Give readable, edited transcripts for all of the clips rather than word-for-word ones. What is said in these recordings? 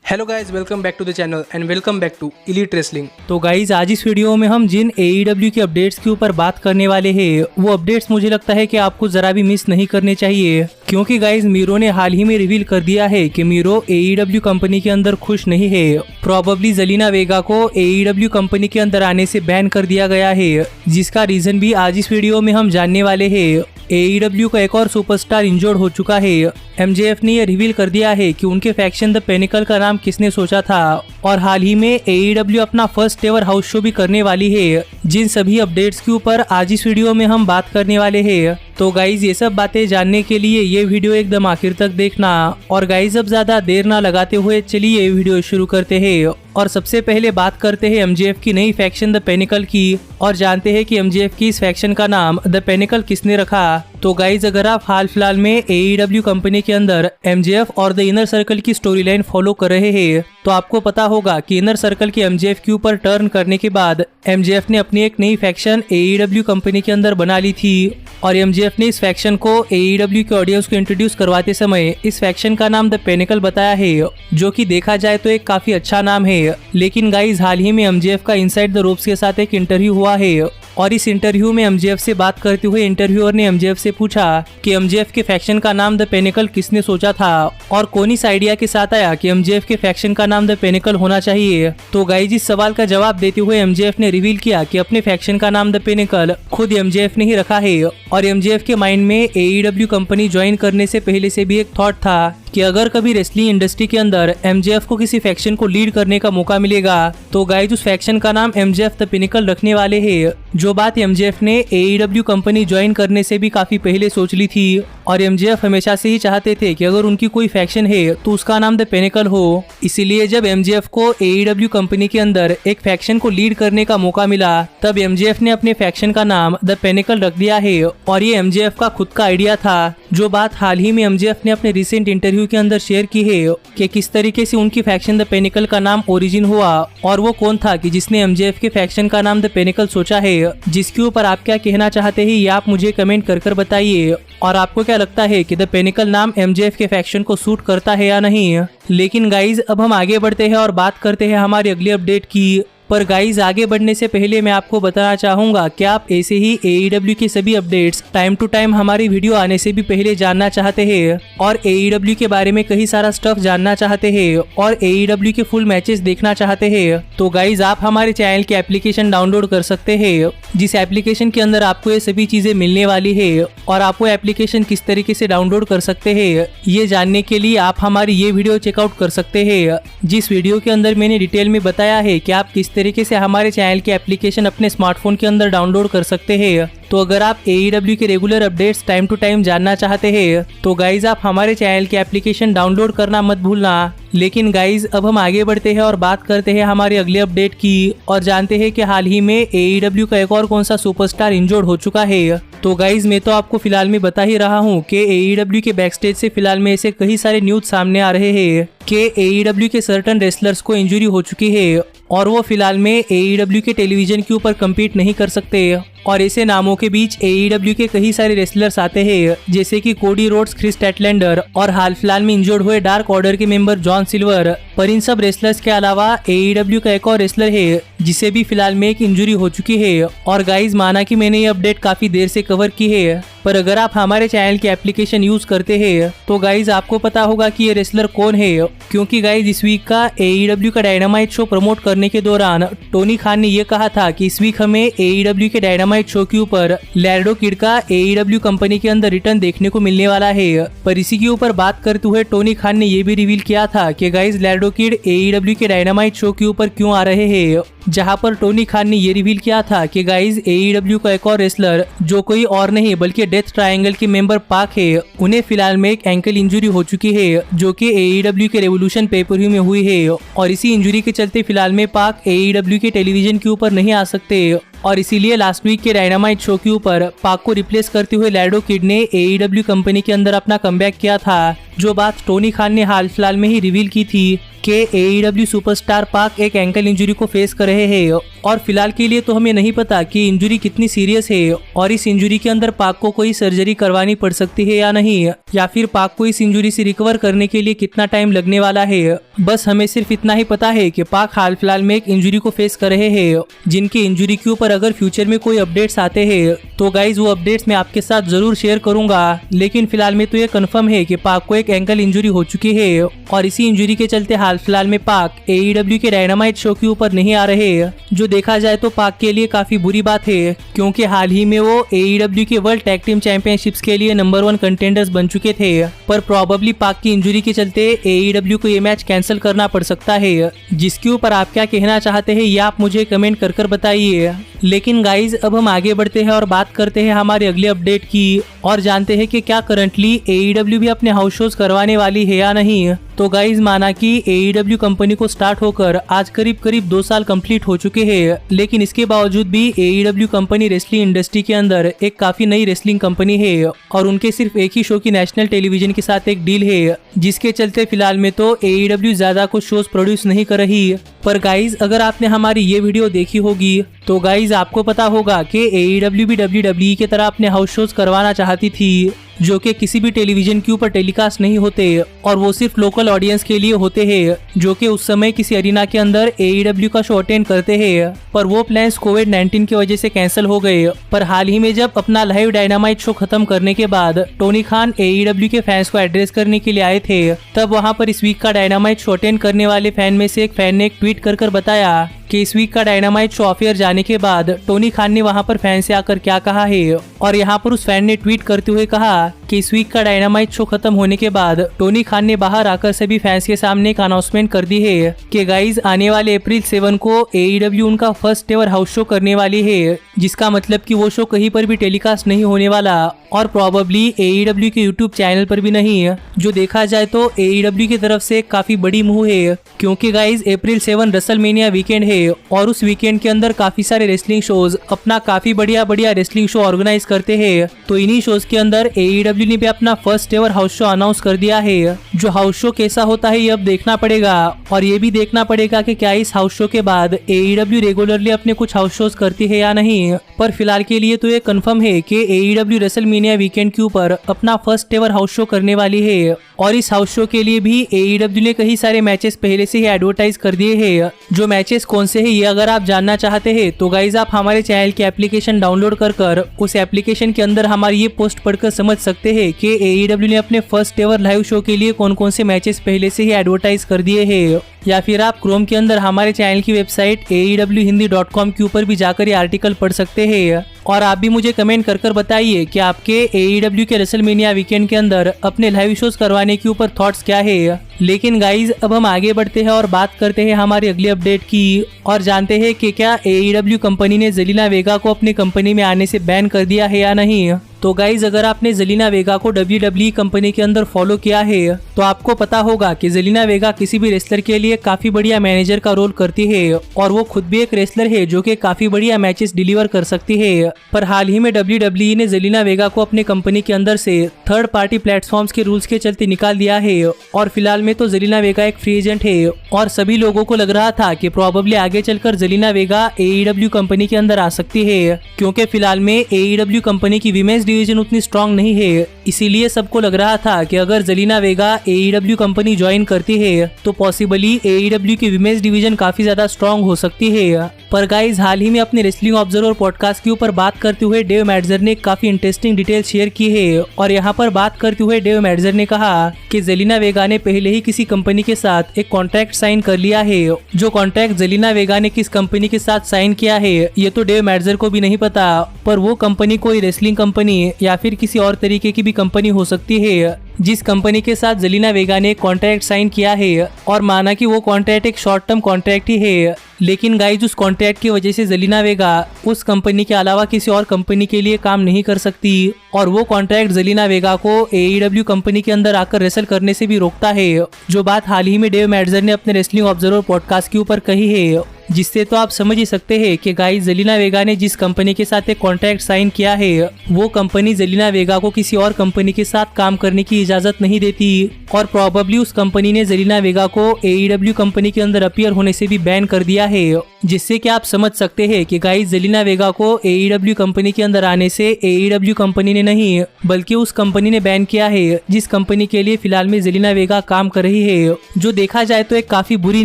Hello guys, welcome back to the channel and welcome back to elite wrestling. तो guys आज इस video में हम जिन AEW के अपडेट्स के ऊपर बात करने वाले हैं वो अपडेट्स मुझे लगता है कि आपको जरा भी मिस नहीं करने चाहिए, क्योंकि गाइज मीरो ने हाल ही में रिवील कर दिया है कि मीरो AEW कंपनी के अंदर खुश नहीं है। प्रोबेबली जेलिना वेगा को AEW कंपनी के अंदर आने से बैन कर दिया गया है, जिसका रीजन भी आज इस वीडियो में हम जानने वाले हैं। AEW का एक और सुपरस्टार इंजर्ड हो चुका है। MJF ने यह रिवील कर दिया है कि उनके फैक्शन द पिनेकल का नाम किसने सोचा था, और हाल ही में AEW अपना फर्स्ट एवर हाउस शो भी करने वाली है। जिन सभी अपडेट्स के ऊपर आज इस वीडियो में हम बात करने वाले हैं। तो गाइज ये सब बातें जानने के लिए ये वीडियो एकदम आखिर तक देखना। और गाइज अब ज्यादा देर ना लगाते हुए चलिए वीडियो शुरू करते हैं। और सबसे पहले बात करते हैं MJF की नई फैक्शन द पिनेकल की, और जानते हैं कि MJF की इस फैक्शन का नाम द पिनेकल किसने रखा। तो गाइज अगर आप हाल फिलहाल में AEW कंपनी के अंदर MJF और द इनर सर्कल की स्टोरी लाइन फॉलो कर रहे हैं तो आपको पता होगा कि इनर सर्कल के MJF के ऊपर टर्न करने के बाद MJF ने अपनी एक नई फैक्शन AEW कंपनी के अंदर बना ली थी। और MJF ने इस फैक्शन को AEW के ऑडियंस को इंट्रोड्यूस करवाते समय इस फैक्शन का नाम द पिनेकल बताया है, जो कि देखा जाए तो एक काफी अच्छा नाम है। लेकिन गाइज हाल ही में MJF का इनसाइड द रोप्स के साथ एक इंटरव्यू हुआ है, और इस इंटरव्यू में MJF से बात करते हुए इंटरव्यूअर ने MJF से पूछा कि MJF के फैक्शन का नाम द पिनेकल किसने सोचा था, और कौन इस आइडिया के साथ आया कि MJF के फैक्शन का नाम द पिनेकल होना चाहिए। तो गाइज इस सवाल का जवाब देते हुए MJF ने रिवील किया कि अपने फैक्शन का नाम द पिनेकल खुद MJF ने ही रखा है, और MJF के माइंड में AEW कंपनी ज्वाइन करने से पहले से भी एक थॉट था कि अगर कभी रेसलिंग इंडस्ट्री के अंदर MJF को किसी फैक्शन को लीड करने का मौका मिलेगा तो गाइज उस फैक्शन का नाम MJF द पिनेकल रखने वाले हैं। जो बात MJF ने AEW कंपनी ज्वाइन करने से भी काफी पहले सोच ली थी, और MJF हमेशा से ही चाहते थे कि अगर उनकी कोई फैक्शन है तो उसका नाम द पिनेकल हो। इसीलिए जब MJF को AEW कंपनी के अंदर एक फैक्शन को लीड करने का मौका मिला तब MJF ने अपने फैक्शन का नाम द पिनेकल रख दिया है, और ये MJF का खुद का आइडिया था। जो बात हाल ही में MJF ने अपने रिसेंट इंटरव्यू के अंदर शेयर की है कि किस तरीके से उनकी फैक्शन द पिनेकल का नाम ओरिजिन हुआ, और वो कौन था कि जिसने MJF के फैक्शन का नाम द पिनेकल सोचा है, जिसके ऊपर आप क्या कहना चाहते हैं ये आप मुझे कमेंट कर बताइए। और आपको क्या लगता है कि द पिनेकल नाम MJF के फैक्शन को सूट करता है या नहीं। लेकिन गाइज अब हम आगे बढ़ते हैं और बात करते हैं हमारी अगली अपडेट की। पर गाइज आगे बढ़ने से पहले मैं आपको बताना चाहूंगा कि आप ऐसे ही AEW के सभी अपडेट्स टाइम टू टाइम हमारी वीडियो आने से भी पहले जानना चाहते हैं, और AEW के बारे में कई सारा स्टफ जानना चाहते हैं, और AEW के फुल मैचेस देखना चाहते हैं, तो गाइज आप हमारे चैनल की एप्लीकेशन डाउनलोड कर सकते हैं, जिस एप्लीकेशन के अंदर आपको ये सभी चीजें मिलने वाली है। और आप वो एप्लीकेशन किस तरीके से डाउनलोड कर सकते हैं ये जानने के लिए आप हमारी ये वीडियो चेकआउट कर सकते हैं, जिस वीडियो के अंदर मैंने डिटेल में बताया है कि आप किस तरीके से हमारे चैनल की एप्लीकेशन अपने स्मार्टफोन के अंदर डाउनलोड कर सकते हैं। तो अगर आप AEW के regular updates time to time जानना चाहते हैं तो गाइज आप हमारे चैनल की एप्लीकेशन डाउनलोड करना मत भूलना। लेकिन गाइज अब हम आगे बढ़ते हैं और बात करते हैं हमारे अगले अपडेट की, और जानते हैं कि हाल ही में AEW का एक और कौन सा सुपरस्टार इंजर्ड हो चुका है। तो गाइज मैं तो आपको फिलहाल में बता ही रहा हूँ कि AEW के बैकस्टेज से फिलहाल में ऐसे कई सारे न्यूज सामने आ रहे हैं कि AEW के सर्टन रेसलर्स को इंजरी हो चुकी है, और वो फिलहाल में AEW के टेलीविजन के ऊपर कम्पीट नहीं कर सकते। और ऐसे नामों के बीच AEW के कई सारे रेसलर्स आते हैं, जैसे कि कोडी रोड्स, क्रिस स्टैटलैंडर, और हाल फिलहाल में इंजर्ड हुए डार्क ऑर्डर के मेंबर जॉन सिल्वर। पर इन सब रेसलर्स के अलावा AEW का एक और रेसलर है जिसे भी फिलहाल में एक इंजरी हो चुकी है। और गाइज माना कि मैंने ये अपडेट काफी देर से कवर की है, पर अगर आप हमारे चैनल की एप्लीकेशन यूज करते हैं तो गाइज आपको पता होगा कि ये रेसलर कौन है, क्योंकि गाइज इस वीक का AEW का डायनामाइट शो प्रमोट करने के दौरान टोनी खान ने ये कहा था कि इस वीक हमें AEW के डायनामाइट शो के ऊपर लैर्डो किड का AEW कंपनी के अंदर रिटर्न देखने को मिलने वाला है। पर इसी के ऊपर बात करते हुए टोनी खान ने ये भी रिवील किया था कि गाइज लैर्डो किड AEW के डायनामाइट शो के ऊपर क्यों आ रहे हैं, जहां पर टोनी खान ने ये रिवील किया था कि गाइज AEW का एक और रेसलर जो कोई और नहीं बल्कि डेथ ट्रायंगल के मेंबर पाक है, उन्हें फिलहाल में एक एंकल इंजरी हो चुकी है जो कि AEW के रेवोल्यूशन पेपर में हुई है, और इसी इंजरी के चलते फिलहाल में पाक AEW के टेलीविजन के ऊपर नहीं आ सकते। और इसीलिए लास्ट वीक के डायनामाइट शो के ऊपर पाक को रिप्लेस करते हुए लैडो किड ने AEW कंपनी के अंदर अपना कमबैक किया था। जो बात टोनी खान ने हाल फिलहाल में ही रिवील की थी कि AEW सुपरस्टार पाक एक एंकल इंजरी को फेस कर रहे हैं और फिलहाल के लिए तो हमें नहीं पता कि इंजरी कितनी सीरियस है और इस इंजरी के अंदर पाक को कोई सर्जरी करवानी पड़ सकती है या नहीं, या फिर पाक को इस इंजरी से रिकवर करने के लिए कितना टाइम लगने वाला है। बस हमें सिर्फ इतना ही पता है कि पाक हाल फिलहाल में एक इंजरी को फेस कर रहे हैं, जिनकी इंजरी के ऊपर अगर फ्यूचर में कोई अपडेट्स आते हैं तो गाइज वो अपडेट्स मैं आपके साथ जरूर शेयर करूंगा। लेकिन फिलहाल में तो ये कंफर्म है कि पाक को एक एंकल इंजरी हो चुकी है और इसी इंजरी के चलते हाल फिलहाल में पाक AEW के डायनामाइट शो के ऊपर नहीं आ रहे, जो देखा जाए तो पाक के लिए काफी बुरी बात है, क्योंकि हाल ही में वो AEW के वर्ल्ड टैग टीम चैंपियनशिप्स के लिए नंबर 1 कंटेंडर्स बन चुके थे। पर प्रॉबेबली पाक की इंजरी के चलते AEW को ये मैच कैंसिल करना पड़ सकता है। जिसके ऊपर आप क्या कहना चाहते हैं ये आप मुझे कमेंट कर बताइए। लेकिन गाइज अब हम आगे बढ़ते हैं और बात करते हैं हमारे अगले अपडेट की और जानते हैं कि क्या करंटली AEW भी अपने हाउस शोज करवाने वाली है या नहीं। तो गाइज माना कि AEW कंपनी को स्टार्ट होकर आज करीब 2 साल कंप्लीट हो चुके हैं, लेकिन इसके बावजूद भी AEW कंपनी रेसलिंग इंडस्ट्री के अंदर एक काफी नई रेसलिंग कंपनी है और उनके सिर्फ एक ही शो की नेशनल टेलीविजन के साथ एक डील है, जिसके चलते फिलहाल में तो AEW ज्यादा कुछ शोज प्रोड्यूस नहीं कर रही। पर गाइज अगर आपने हमारी ये वीडियो देखी होगी तो गाइज आपको पता होगा कि AEW भी WWE की तरह अपने हाउस शोज करवाना चाहती थी, जो कि किसी भी टेलीविजन के ऊपर टेलीकास्ट नहीं होते और वो सिर्फ लोकल ऑडियंस के लिए होते हैं, जो कि उस समय किसी अरीना के अंदर AEW का शो अटेंड करते हैं। पर वो प्लान्स कोविड-19 की वजह से कैंसिल हो गए। पर हाल ही में जब अपना लाइव डायनामाइट शो खत्म करने के बाद टोनी खान AEW के फैंस को एड्रेस करने के लिए आए थे, तब वहाँ पर इस वीक का डायनामाइट शो अटेंड करने वाले फैन में से एक फैन ने एक ट्वीट कर बताया कि इस वीक का डायनामाइट शो ऑफ एयर जाने के बाद टोनी खान ने वहां पर फैन से आकर क्या कहा है। और यहां पर उस फैन ने ट्वीट करते हुए कहा कि इस वीक का डायनामाइट शो खत्म होने के बाद टोनी खान ने बाहर आकर सभी फैंस के सामने एक अनाउंसमेंट कर दी है कि गाइज आने वाले अप्रैल 7 को AEW उनका फर्स्ट एवर हाउस शो करने वाली है, जिसका मतलब कि वो शो कहीं पर भी टेलीकास्ट नहीं होने वाला और प्रॉबेबली AEW के यूट्यूब चैनल पर भी नहीं, जो देखा जाए तो AEW की तरफ से काफी बड़ी मूव है, क्योंकि गाइज अप्रैल 7 रेसलमेनिया वीकेंड है और उस वीकेंड के अंदर काफी सारे रेसलिंग शोज अपना काफी बढ़िया रेसलिंग शो ऑर्गेनाइज करते हैं। तो इन्हीं शोज के अंदर AEW ने भी अपना first ever house show announce कर दिया है। जो हाउस शो कैसा होता है ये अब देखना पड़ेगा और ये भी देखना पड़ेगा कि क्या इस हाउस शो के बाद AEW रेगुलरली अपने कुछ हाउस शोज करती है या नहीं। पर फिलहाल के लिए तो ये कंफर्म है कि AEW रेसलमेनिया वीकेंड के ऊपर अपना फर्स्ट एवर हाउस शो करने वाली है और इस हाउस शो के लिए भी AEW ने कई सारे मैचेस पहले से ही एडवर्टाइज कर दिए हैं। जो मैचेस कौन से हैं ये अगर आप जानना चाहते हैं तो गाइज आप हमारे चैनल की एप्लीकेशन डाउनलोड कर उस एप्लीकेशन के अंदर हमारी ये पोस्ट पढ़कर समझ सकते हैं कि AEW ने अपने फर्स्ट एवर लाइव शो के लिए कौन कौन से मैचेस पहले से ही एडवर्टाइज कर दिए हैं। या फिर आप क्रोम के अंदर हमारे चैनल की वेबसाइट aewhindi.com के ऊपर भी जाकर ये आर्टिकल पढ़ सकते हैं। और आप भी मुझे कमेंट कर बताइए कि आपके AEW के रेसलमेनिया वीकेंड के अंदर अपने लाइव शोज करवाने के ऊपर थॉट्स क्या है। लेकिन गाइज अब हम आगे बढ़ते हैं और बात करते हैं हमारे अगले अपडेट की और जानते हैं कि क्या AEW कंपनी ने जेलिना वेगा को अपनी कंपनी में आने से बैन कर दिया है या नहीं। तो गाइज अगर आपने जेलिना वेगा को WWE कंपनी के अंदर फॉलो किया है तो आपको पता होगा कि जेलिना वेगा किसी भी रेसलर के लिए काफी बढ़िया मैनेजर का रोल करती है और वो खुद भी एक रेसलर है जो कि काफी बढ़िया मैचेस डिलीवर कर सकती है। पर हाल ही में WWE ने जेलिना वेगा को अपने कंपनी के अंदर से थर्ड पार्टी प्लेटफॉर्म्स के रूल्स के चलते निकाल दिया है और फिलहाल में तो जेलिना वेगा एक फ्री एजेंट है और सभी लोगों को लग रहा था कि प्रॉबेबली आगे चलकर जेलिना वेगा AEW कंपनी के अंदर आ सकती है, क्योंकि फिलहाल में AEW कंपनी की विमेंस डिवीजन उतनी स्ट्रांग नहीं है। इसीलिए सबको लग रहा था कि अगर जेलिना वेगा AEW कंपनी ज्वाइन करती है तो पॉसिबली AEW की विमेंस डिवीजन काफी ज्यादा स्ट्रांग हो सकती है। पर गाइज हाल ही में अपने रेसलिंग ऑब्जर्वर पॉडकास्ट के ऊपर बात करते हुए डेव मैडजर ने काफी इंटरेस्टिंग डिटेल शेयर की है और यहाँ पर बात करते हुए डेव मैडजर ने कहा कि जेलिना वेगा ने पहले ही किसी कंपनी के साथ एक कॉन्ट्रैक्ट साइन कर लिया है। जो कॉन्ट्रैक्ट जेलिना वेगा ने किस कंपनी के साथ साइन किया है ये तो डेव मैडजर को भी नहीं पता, पर वो कंपनी कोई रेसलिंग कंपनी या फिर किसी और तरीके की भी कंपनी हो सकती है जिस कंपनी के साथ जेलिना वेगा ने कॉन्ट्रैक्ट साइन किया है। और माना कि वो कॉन्ट्रैक्ट एक शॉर्ट टर्म कॉन्ट्रैक्ट ही है, लेकिन गाइज उस कॉन्ट्रैक्ट की वजह से जेलिना वेगा उस कंपनी के अलावा किसी और कंपनी के लिए काम नहीं कर सकती और वो कॉन्ट्रैक्ट जेलिना वेगा को AEW कंपनी के अंदर आकर रेसल करने से भी रोकता है। जो बात हाल ही में डेव मैडजर ने अपने रेसलिंग ऑब्जर्वर पॉडकास्ट के ऊपर कही है जिससे तो आप समझ ही सकते हैं कि गाइस जेलिना वेगा ने जिस कंपनी के साथ एक कॉन्ट्रैक्ट साइन किया है वो कंपनी जेलिना वेगा को किसी और कंपनी के साथ काम करने की इजाजत नहीं देती और प्रॉबेबली उस कंपनी ने जेलिना वेगा को AEW कंपनी के अंदर अपीयर होने से भी बैन कर दिया है, जिससे कि आप समझ सकते हैं कि गाइस जेलिना वेगा को AEW कंपनी के अंदर आने से AEW कंपनी ने नहीं बल्कि उस कंपनी ने बैन किया है जिस कंपनी के लिए फिलहाल में जेलिना वेगा काम कर रही है, जो देखा जाए तो एक काफी बुरी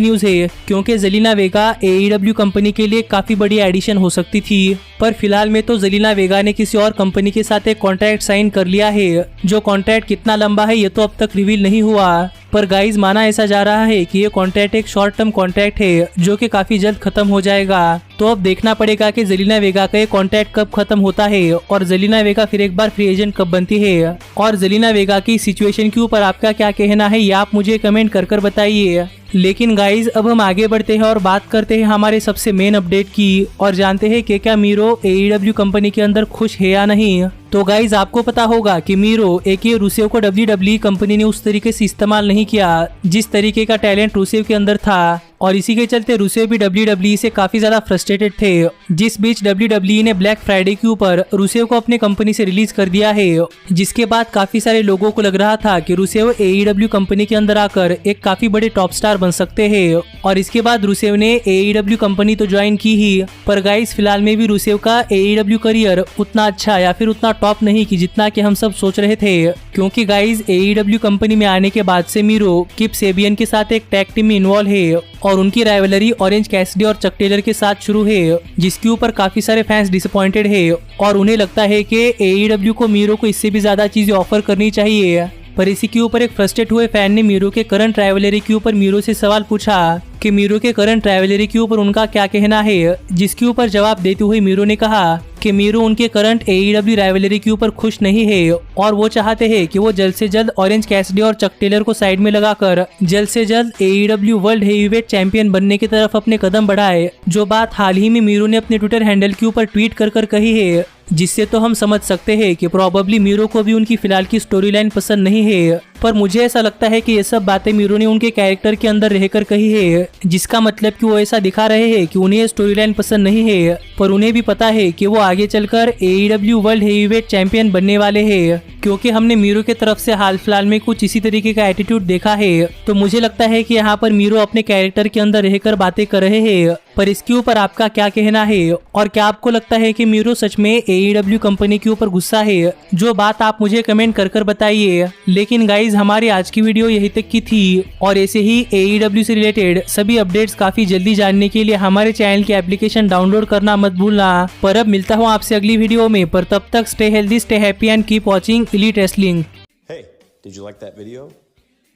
न्यूज है क्योंकि जेलिना वेगा AEW कंपनी के लिए काफी बड़ी एडिशन हो सकती थी। पर फिलहाल में तो जेलिना वेगा ने किसी और कंपनी के साथ एक कॉन्ट्रैक्ट साइन कर लिया है, जो कॉन्ट्रैक्ट कितना लंबा है ये तो अब तक रिवील नहीं हुआ। पर गाइज माना ऐसा जा रहा है कि ये कॉन्ट्रैक्ट एक शॉर्ट टर्म कॉन्ट्रैक्ट है जो कि काफी जल्द खत्म हो जाएगा। तो अब देखना पड़ेगा कि जेलिना वेगा का ये कॉन्ट्रैक्ट कब खत्म होता है और जेलिना वेगा फिर एक बार फ्री एजेंट कब बनती है। और जेलिना वेगा की सिचुएशन के ऊपर आपका क्या कहना है ये आप मुझे कमेंट कर बताइए। लेकिन गाइज अब हम आगे बढ़ते हैं और बात करते हैं हमारे सबसे मेन अपडेट की और जानते हैं कि क्या मीरो AEW कंपनी के अंदर खुश है या नहीं। तो गाइज आपको पता होगा कि मीरो एके रुसेव को WWE कंपनी ने उस तरीके से इस्तेमाल नहीं किया जिस तरीके का टैलेंट रुसेव के अंदर था और इसी के चलते रुसेव भी WWE से काफी ज्यादा फ्रस्ट्रेटेड थे। जिस बीच WWE ने ब्लैक फ्राइडे के ऊपर रुसेव को अपने कंपनी से रिलीज कर दिया है, जिसके बाद काफी सारे लोगों को लग रहा था कि रुसेव AEW कंपनी के अंदर आकर एक काफी बड़े टॉप स्टार बन सकते हैं और इसके बाद रुसेव ने AEW कंपनी तो ज्वाइन की ही, पर गाइस फिलहाल में भी रुसेव का AEW करियर उतना अच्छा या फिर उतना टॉप नहीं कि जितना कि हम सब सोच रहे थे, क्योंकि गाइस AEW कंपनी में आने के बाद से मीरो किप सेबियन के साथ एक टैग टीम में इन्वॉल्व है और उनकी राइवलरी ऑरेंज कैसिडी और चक टेलर के साथ शुरू है, जिसके ऊपर काफी सारे फैंस डिसअपॉइंटेड है और उन्हें लगता है कि AEW को मीरो को इससे भी ज्यादा चीजें ऑफर करनी चाहिए। पर इसी के ऊपर एक फ्रस्ट्रेट हुए फैन ने मीरो के करंट राइवलरी के ऊपर मीरो से सवाल पूछा कि मीरो के करंट राइवलरी के ऊपर उनका क्या कहना है, जिसके ऊपर जवाब देते हुए मीरो ने कहा कि मीरो उनके करंट AEW राइवलरी के ऊपर खुश नहीं है और वो चाहते हैं कि वो जल्द से जल्द ऑरेंज कैसिडी और चक टेलर को साइड में लगाकर जल्द से जल्द AEW वर्ल्ड हेवीवेट चैंपियन बनने की तरफ अपने कदम बढ़ाए, जो बात हाल ही में मीरो ने अपने ट्विटर हैंडल के ऊपर ट्वीट कर कही है, जिससे तो हम समझ सकते हैं कि प्रॉबेबली मीरो को भी उनकी फिलहाल की स्टोरी लाइन पसंद नहीं है। पर मुझे ऐसा लगता है कि ये सब बातें मीरो ने उनके कैरेक्टर के अंदर रहकर कही है, जिसका मतलब कि वो ऐसा दिखा रहे हैं कि उन्हें स्टोरी लाइन पसंद नहीं है, पर उन्हें भी पता है कि वो आगे चलकर AEW वर्ल्ड हेवीवेट चैंपियन बनने वाले हैं, क्योंकि हमने मीरो की तरफ से हाल फिलहाल में कुछ इसी तरीके का एटीट्यूड देखा है। तो मुझे लगता है कि यहाँ पर मीरो अपने कैरेक्टर के अंदर रहकर बातें कर रहे हैं। पर इसके ऊपर आपका क्या कहना है और क्या आपको लगता है कि मीरो सच में AEW कंपनी के ऊपर गुस्सा है? जो बात आप मुझे कमेंट कर बताइए। लेकिन गाइज हमारी आज की वीडियो यही तक की थी और ऐसे ही AEW से रिलेटेड सभी अपडेट्स काफी जल्दी जानने के लिए हमारे चैनल की एप्लीकेशन डाउनलोड करना मत भूलना। पर अब मिलता हूँ आपसे अगली वीडियो में, पर तब तक stay healthy, stay happy and keep watching elite wrestling. Hey, did you like that video?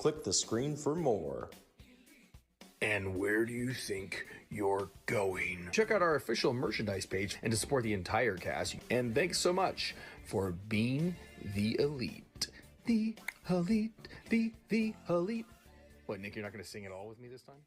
Click the screen for more. And where do you think you're going? Check out our official merchandise page and to support the entire cast. And thanks so much for being the elite. The elite, the elite. What, Nick, you're not going to sing it all with me this time?